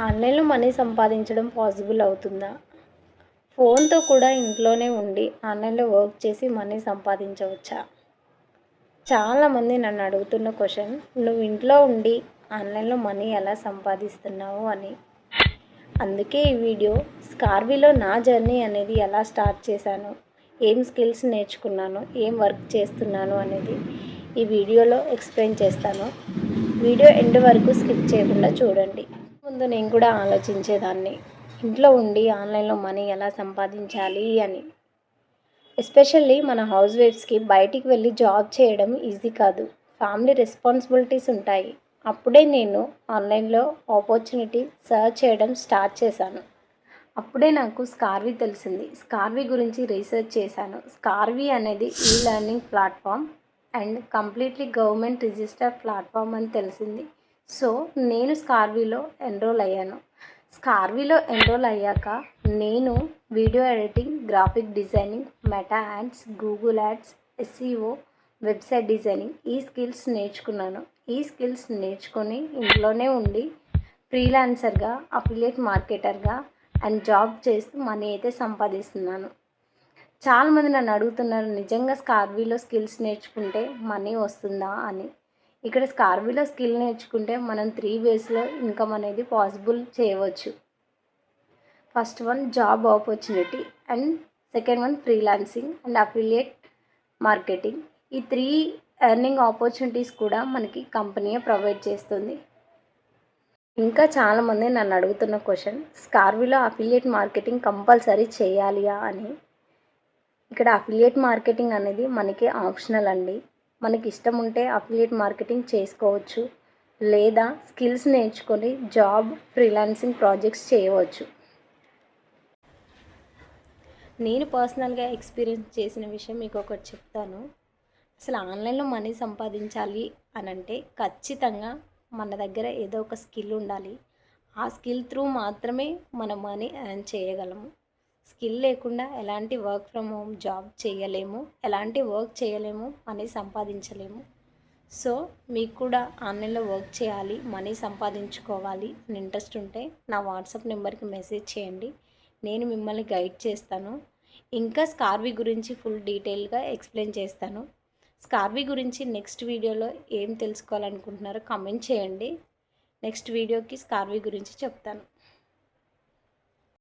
ఆన్లైన్లో మనీ సంపాదించడం పాసిబుల్ అవుతుందా? ఫోన్తో కూడా ఇంట్లోనే ఉండి ఆన్లైన్లో వర్క్ చేసి మనీ సంపాదించవచ్చా? చాలామంది నన్ను అడుగుతున్న క్వశ్చన్, నువ్వు ఇంట్లో ఉండి ఆన్లైన్లో మనీ ఎలా సంపాదిస్తున్నావు అని. అందుకే ఈ వీడియో స్కార్వీలో నా జర్నీ అనేది ఎలా స్టార్ట్ చేశాను, ఏం స్కిల్స్ నేర్చుకున్నాను, ఏం వర్క్ చేస్తున్నాను అనేది ఈ వీడియోలో ఎక్స్ప్లెయిన్ చేస్తాను. వీడియో ఎండ్ వరకు స్కిప్ చేయకుండా చూడండి. ముందు నేను కూడా ఆలోచించేదాన్ని, ఇంట్లో ఉండి ఆన్లైన్లో మనీ ఎలా సంపాదించాలి అని. ఎస్పెషల్లీ మన హౌస్ వైఫ్స్కి బయటికి వెళ్ళి జాబ్ చేయడం ఈజీ కాదు, ఫ్యామిలీ రెస్పాన్సిబిలిటీస్ ఉంటాయి. అప్పుడే నేను ఆన్లైన్లో ఆపర్చునిటీ సర్చ్ చేయడం స్టార్ట్ చేశాను. అప్పుడే నాకు స్కార్వీ తెలిసింది. స్కార్వీ గురించి రీసెర్చ్ చేశాను. స్కార్వీ అనేది ఈ learning platform and completely government register platform అని తెలిసింది. సో నేను స్కార్వీలో ఎన్రోల్ అయ్యాను. స్కార్వీలో ఎన్రోల్ అయ్యాక నేను video editing, graphic designing, meta ads, Google ads, SEO, website designing ఈ స్కిల్స్ నేర్చుకున్నాను. ఈ స్కిల్స్ నేర్చుకొని ఇంట్లోనే ఉండి ఫ్రీలాన్సర్గా, అఫిలియేట్ మార్కెటర్గా అండ్ జాబ్ చేస్తూ మనీ అయితే సంపాదిస్తున్నాను. చాలామంది నన్ను అడుగుతున్నారు, నిజంగా స్కార్వీలో స్కిల్స్ నేర్చుకుంటే మనీ వస్తుందా అని. ఇక్కడ స్కార్వీలో స్కిల్ నేర్చుకుంటే మనం 3 వేస్లో ఇన్కమ్ అనేది పాసిబుల్ చేయవచ్చు. First one job opportunity and second one freelancing and affiliate marketing. ఈ 3 ఎర్నింగ్ ఆపర్చునిటీస్ కూడా మనకి కంపెనీయే ప్రొవైడ్ చేస్తుంది. ఇంకా చాలామంది నన్ను అడుగుతున్న క్వశ్చన్, స్కార్వీలో అఫిలియేట్ మార్కెటింగ్ కంపల్సరీ చేయాలియా అని. ఇక్కడ అఫిలియేట్ మార్కెటింగ్ అనేది మనకి ఆప్షనల్ అండి. మనకి ఇష్టం ఉంటే అఫిలియేట్ మార్కెటింగ్ చేసుకోవచ్చు, లేదా స్కిల్స్ నేర్చుకొని జాబ్, ఫ్రీలాన్సింగ్ ప్రాజెక్ట్స్ చేయవచ్చు. నేను పర్సనల్గా ఎక్స్పీరియన్స్ చేసిన విషయం మీకు ఒకటి చెప్తాను. అసలు ఆన్లైన్లో మనీ సంపాదించాలి అని అంటే ఖచ్చితంగా మన దగ్గర ఏదో ఒక స్కిల్ ఉండాలి. ఆ స్కిల్ త్రూ మాత్రమే మనం మనీ ఎర్న్ చేయగలము. స్కిల్ లేకుండా ఎలాంటి వర్క్ ఫ్రమ్ హోమ్ జాబ్ చేయలేము, ఎలాంటి వర్క్ చేయలేము, మనీ సంపాదించలేము. సో మీకు కూడా ఆన్లైన్లో వర్క్ చేయాలి, మనీ సంపాదించుకోవాలి అని ఇంట్రెస్ట్ ఉంటే నా వాట్సాప్ నెంబర్కి మెసేజ్ చేయండి. నేను మిమ్మల్ని గైడ్ చేస్తాను. ఇంకా స్కార్వీ గురించి ఫుల్ డీటెయిల్గా ఎక్స్ప్లెయిన్ చేస్తాను. స్కార్వీ గురించి నెక్స్ట్ వీడియోలో ఏం తెలుసుకోవాలనుకుంటున్నారో కామెంట్ చేయండి. నెక్స్ట్ వీడియోకి స్కార్వీ గురించి చెప్తాను.